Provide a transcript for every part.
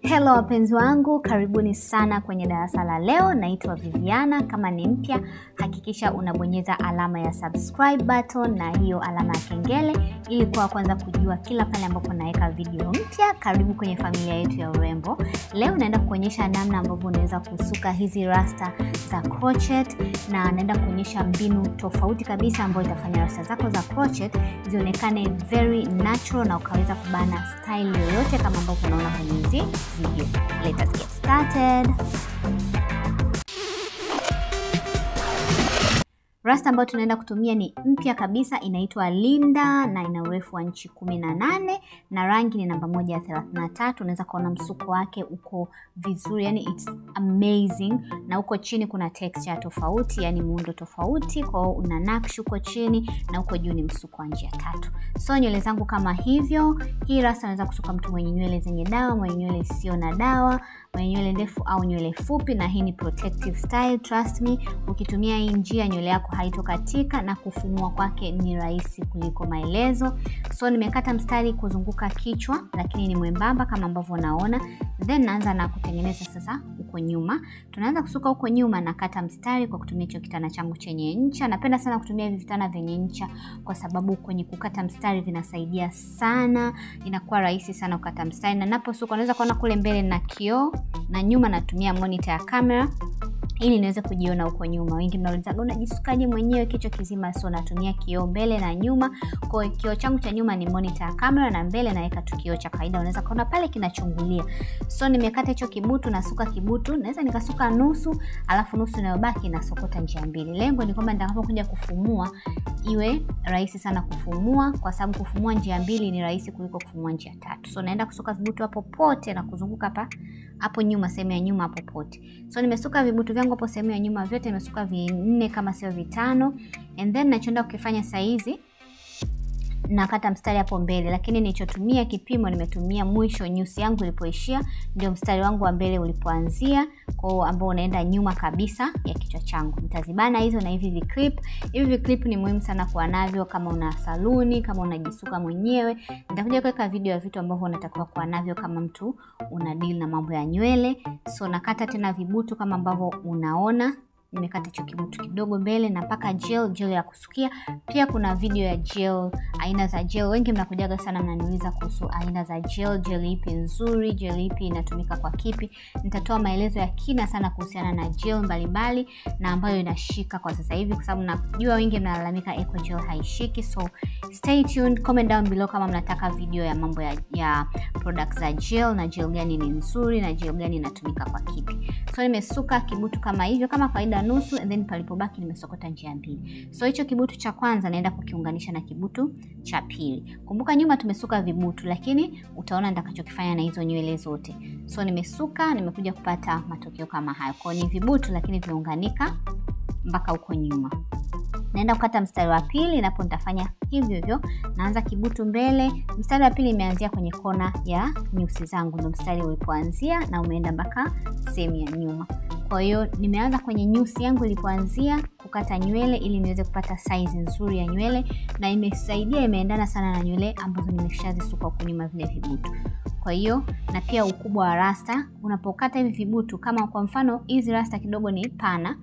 Hello wapenzi wangu, karibuni sana kwenye darasa la leo. Naitwa Viviana. Kama ni mpya, hakikisha unabonyeza alama ya subscribe button na hiyo alama ya kengele ili kwa kwanza kujua kila pale ambapo naweka video mpya. Karibu kwenye familia yetu ya Urembo. Leo naenda kuonyesha namna ambavyo unaweza kusuka hizi rasta za crochet, na naenda kuonyesha mbinu tofauti kabisa ambayo itafanya rasta zako za crochet zionekane very natural na ukaweza kubana style yoyote kama ambavyo unaona kwenye hizi video. Let us get started. Rasta ambayo tunaenda kutumia ni mpya kabisa, inaitwa Linda na ina urefu wa inchi 18 na rangi ni namba 133. Unaweza kuona msuko wake uko vizuri, yani it's amazing, na uko chini kuna texture tofauti, yani muundo tofauti, kwa hiyo una nakshi uko chini na uko juu ni msuko wa njia 3. So nywele zangu kama hivyo. Hii rasta unaweza kusuka mtu mwenye nywele zenye dawa, mwenye nywele sio na dawa, mwenye nywele ndefu au nywele fupi, na hii ni protective style. Trust me, ukitumia hii njia nywele yako haitokatika na kufumua kwake ni rahisi kuliko maelezo. So nimekata mstari kuzunguka kichwa lakini ni mwembamba kama ambavyo unaona. Then naanza na kutengeneza sasa uko nyuma. Tunaanza kusuka uko nyuma na kata mstari kwa kutumia hicho kitana changu chenye ncha. Napenda sana kutumia hivi vitana vyenye ncha kwa sababu kwenye kukata mstari vinasaidia sana. Inakuwa rahisi sana kukata mstari, na naposuka unaweza kuona kule mbele na kioo na nyuma natumia monitor ya kamera ili niweze kujiona huko nyuma. Wengi mnauliza unajisukaje mwenyewe kichwa kizima? So natumia kioo mbele na nyuma. Kwa kioo changu cha nyuma ni monitor ya kamera na mbele naweka tu kioo cha kawaida, unaweza kuona pale kinachungulia. So nimekata hicho kibutu, nasuka kibutu, naweza nikasuka nusu, alafu nusu inayobaki nasokota njia mbili. Lengo ni kwamba nitakapokuja kufumua iwe rahisi sana kufumua, kwa sababu kufumua njia mbili ni rahisi kuliko kufumua njia 3. So naenda kusuka vibutu hapo pote na kuzunguka hapo nyuma, sehemu ya nyuma hapo pote. So nimesuka vibutu vyangu hapo sehemu ya nyuma vyote, nimesuka 4 kama sio 5. And then nachoenda kukifanya saizi nakata mstari hapo mbele, lakini nilichotumia kipimo nimetumia mwisho nyusi yangu ilipoishia ndio mstari wangu wa mbele ulipoanzia, kwa ambao unaenda nyuma kabisa ya kichwa changu. Nitazibana hizo na hivi clip. Hivi clip ni muhimu sana kuwa navyo kama una saluni, kama unajisuka mwenyewe. Nitakuja kuweka video ya vitu ambavyo unatakiwa kuwa navyo kama mtu una deal na mambo ya nywele. So nakata tena vibutu kama ambavyo unaona. Nimekata hicho kibutu kidogo mbele na paka gel ya kusukia. Pia kuna video ya gel, aina za gel. Wengi mnakujaga sana mnaniuliza kuhusu aina za gel ipi nzuri, gel ipi inatumika kwa kipi. Nitatoa maelezo ya kina sana kuhusiana na gel mbalimbali na ambayo inashika kwa sasa hivi, kwa sababu najua wengi mnalalamika eco gel haishiki. So stay tuned, comment down below kama mnataka video ya mambo ya products za gel na gel gani ni nzuri na gel gani inatumika kwa kipi. So nimesuka kibutu kama hivyo kama kawaida nusu, and then palipobaki nimesokota njia mbili. So hicho kibutu cha kwanza naenda kukiunganisha na kibutu cha pili. Kumbuka nyuma tumesuka vibutu, lakini utaona nitakachokifanya na hizo nywele zote. So nimesuka, nimekuja kupata matokeo kama hayo. Kwa ni vibutu lakini vimeunganika mpaka huko nyuma. Naenda kukata mstari wa pili, napo nitafanya hivyo hivyo. Naanza kibutu mbele, mstari wa pili imeanzia kwenye kona ya nyusi zangu, ndio mstari ulipoanzia na umeenda mpaka sehemu ya nyuma. Kwa hiyo nimeanza kwenye nyusi yangu ilipoanzia kukata nywele ili niweze kupata size nzuri ya nywele, na imesaidia, imeendana sana na nywele ambazo nimeshazisuka huko nyuma vile vibutu. Kwa hiyo na pia ukubwa wa rasta unapokata hivi vibutu, kama kwa mfano hizi rasta kidogo ni pana,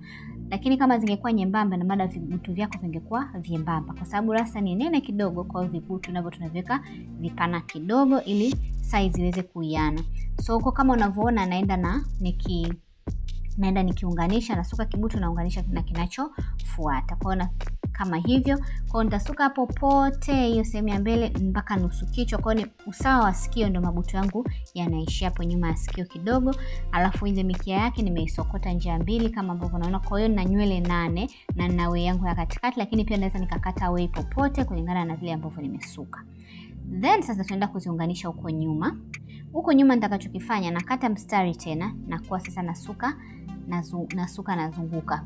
lakini kama zingekuwa nyembamba na mada vibutu vyako vingekuwa vyembamba, kwa sababu rasta ni nene kidogo. Kwa hiyo vibutu navyo tunaweka vipana kidogo ili size iweze kuiana. So huko kama unavyoona naenda nikiunganisha, nasuka kibutu naunganisha na kinachofuata. Kwa hiyo kama hivyo. Kwa hiyo nitasuka hapo pote hiyo sehemu ya mbele mpaka nusu kichwa. Kwa hiyo ni usawa wa sikio, ndio mabutu yangu yanaishia hapo nyuma ya sikio kidogo. Alafu ile mikia yake nimeisokota njia mbili kama ambavyo unaona. Kwa hiyo na nywele 8 na nina wei yangu ya katikati, lakini pia naweza nikakata wei popote kulingana na vile ambavyo nimesuka. Then sasa tunaenda kuziunganisha huko nyuma. Huko nyuma nitakachokifanya nakata mstari tena na kwa sasa nasuka nazunguka.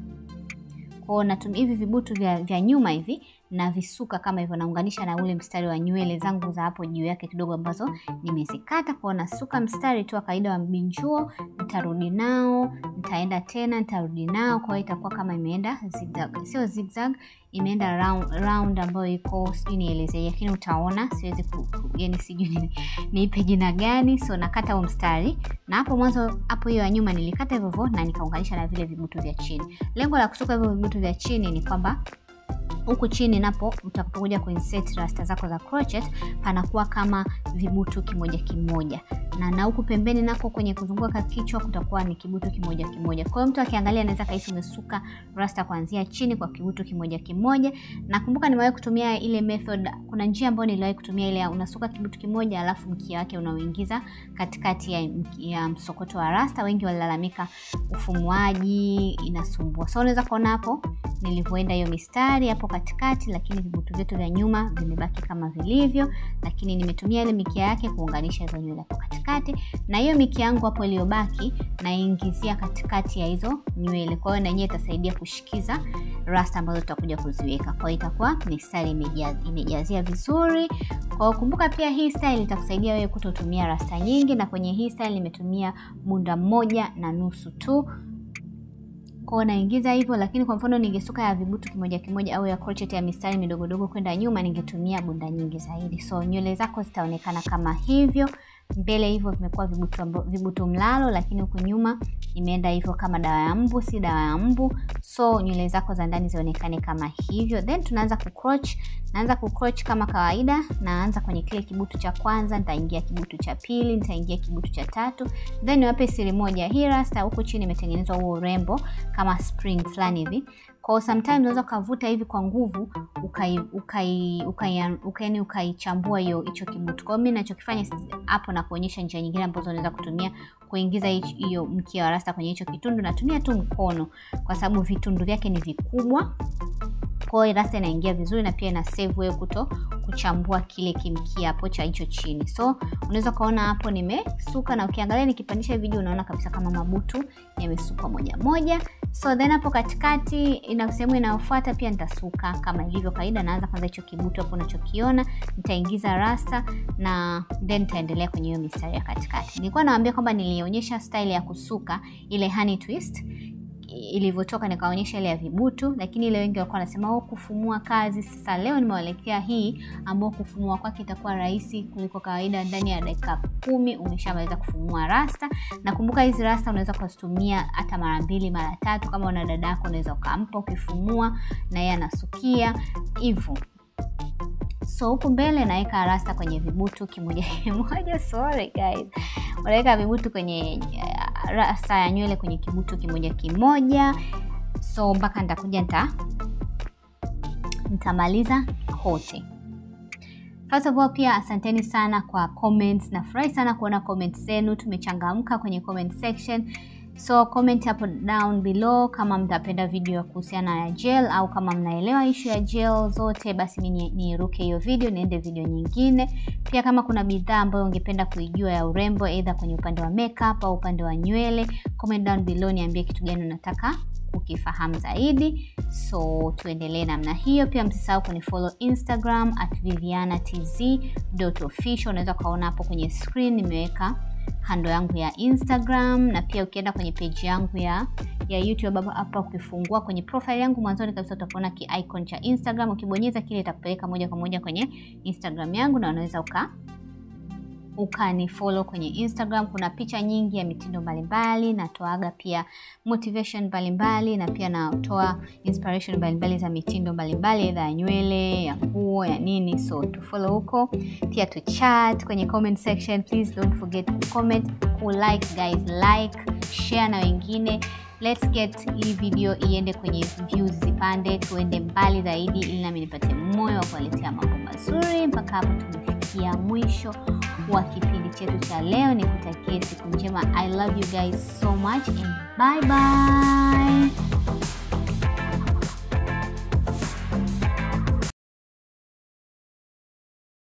Kwa natumia hivi vibutu vya nyuma hivi na visuka kama hivyo, naunganisha na ule mstari wa nywele zangu za hapo juu yake kidogo ambazo nimezikata. Kwa nasuka mstari tu wa kawaida wa mbinjuo, nitarudi nao, nitaenda tena, nitarudi nao. Kwa hiyo itakuwa kama imeenda zigzag, sio zigzag, imeenda round ambayo iko sijui nielezee, lakini utaona siwezi yani sijui niipe jina gani. So nakata huo mstari, na hapo mwanzo hapo hiyo ya nyuma nilikata hivyo na nikaunganisha na vile vibutu vya chini. Lengo la kusuka hivyo vibutu vya chini ni kwamba huku chini napo utakapokuja kuinsert rasta zako za crochet panakuwa kama vibutu kimoja kimoja, na huku pembeni nako kwenye kuzunguka kichwa kutakuwa ni kibutu kimoja kimoja. Kwa hiyo mtu akiangalia anaweza kahisi umesuka rasta kuanzia chini kwa kibutu kimoja kimoja. Na kumbuka nimewahi kutumia ile method, kuna njia ambayo niliwahi kutumia ile unasuka kibutu kimoja alafu mkia wake unaoingiza katikati ya msokoto wa rasta. Wengi walilalamika ufumuaji inasumbua. So unaweza kuona hapo nilivyoenda hiyo mistari hapo katikati, lakini vibutu vyetu vya nyuma vimebaki kama vilivyo, lakini nimetumia ile mikia yake kuunganisha hizo nywele hapo katikati, na hiyo mikia yangu hapo iliyobaki naingizia katikati ya hizo nywele. Kwa hiyo na yenyewe itasaidia kushikiza rasta ambazo tutakuja kuziweka. Kwa hiyo itakuwa ni style imejazia vizuri. Kwa hiyo kumbuka pia hii style itakusaidia wewe kutotumia rasta nyingi, na kwenye hii style nimetumia bunda 1.5 tu. Kwa naingiza hivyo, lakini kwa mfano ningesuka ya vibutu kimoja kimoja au ya crochet ya mistari midogo kwenda nyuma ningetumia bunda nyingi zaidi. So nywele zako zitaonekana kama hivyo. Mbele hivyo vimekuwa vibutu mlalo, lakini huko nyuma imeenda hivyo kama dawa ya mbu, si dawa ya mbu. So nywele zako za ndani zionekane kama hivyo. Then tunaanza kucroch. Naanza kucroch kama kawaida. Naanza kwenye kile kibutu cha kwanza, nitaingia kibutu cha pili, nitaingia kibutu cha tatu. Then niwape siri moja, hii rasta huko chini imetengenezwa huo urembo kama spring fulani hivi. Kwa sometimes unaweza kuvuta hivi kwa nguvu ukaichambua hicho kibutu. Kwa mimi ninachokifanya hapo na kuonyesha njia nyingine ambazo unaweza kutumia kuingiza hiyo mkia wa rasta kwenye hicho kitundu. Natumia tu mkono kwa sababu vitundu vyake ni vikubwa. Kwa hiyo rasta inaingia vizuri na pia ina save wewe kuchambua kile kimkia hapo cha hicho chini. So unaweza kaona hapo nimesuka, na ukiangalia nikipandisha video unaona kabisa kama mabutu yamesuka moja moja. So then hapo katikati ina sehemu inayofuata pia nitasuka kama ilivyo kawaida. Naanza kwanza hicho kibutu hapo unachokiona, nitaingiza rasta na then nitaendelea kwenye hiyo mistari ya katikati. Nilikuwa nawaambia kwamba nilionyesha style ya kusuka ile honey twist ilivyotoka, nikaonyesha ile ya vibutu, lakini ile wengi walikuwa wanasema kufumua kazi. Sasa leo nimewaelekea hii ambayo kufumua kwake itakuwa rahisi kuliko kawaida. Ndani ya dakika 10 umeshamaliza kufumua rasta. Na kumbuka hizi rasta unaweza kuzitumia hata mara 2 mara 3. Kama una dada yako unaweza ukampa ukifumua na yeye anasukia hivyo. So huku mbele naweka rasta kwenye vibutu kimoja kimoja. Sorry guys. Unaweka vibutu kwenye rasta ya nywele kwenye kibutu kimoja kimoja. So mpaka nitakuja nitamaliza kote. First of all pia asanteni sana kwa comments. Nafurahi sana kuona comments zenu. Tumechangamka kwenye comment section. So comment hapo down below kama mtapenda video ya kuhusiana na gel, au kama mnaelewa issue ya gel zote basi mimi niruke hiyo video niende video nyingine. Pia kama kuna bidhaa ambayo ungependa kuijua ya urembo, either kwenye upande wa makeup au upande wa nywele, comment down below niambie kitu gani unataka ukifahamu zaidi. So tuendelee namna hiyo. Pia msisahau kunifollow Instagram @vivianatz.official. Unaweza kaona hapo kwenye screen nimeweka handle yangu ya Instagram, na pia ukienda kwenye page yangu ya YouTube hapa ukifungua kwenye profile yangu mwanzoni kabisa utaona ki icon cha Instagram. Ukibonyeza kile itakupeleka moja kwa moja kwenye Instagram yangu, na unaweza ukanifollow kwenye Instagram. Kuna picha nyingi ya mitindo mbalimbali, natoaga pia motivation mbalimbali, na pia natoa inspiration mbalimbali za mitindo mbalimbali, ya nywele, ya nguo, ya nini. So to follow huko, pia to chat kwenye comment section. Please don't forget to comment, like guys, like, share na wengine. Let's get hii video iende kwenye views zipande, tuende mbali zaidi ili nami nipate moyo wa kuwaletea mambo mazuri. Mpaka hapo tumefikia mwisho wa kipindi chetu cha leo. Nikutakie siku njema. I love you guys so much and bye bye.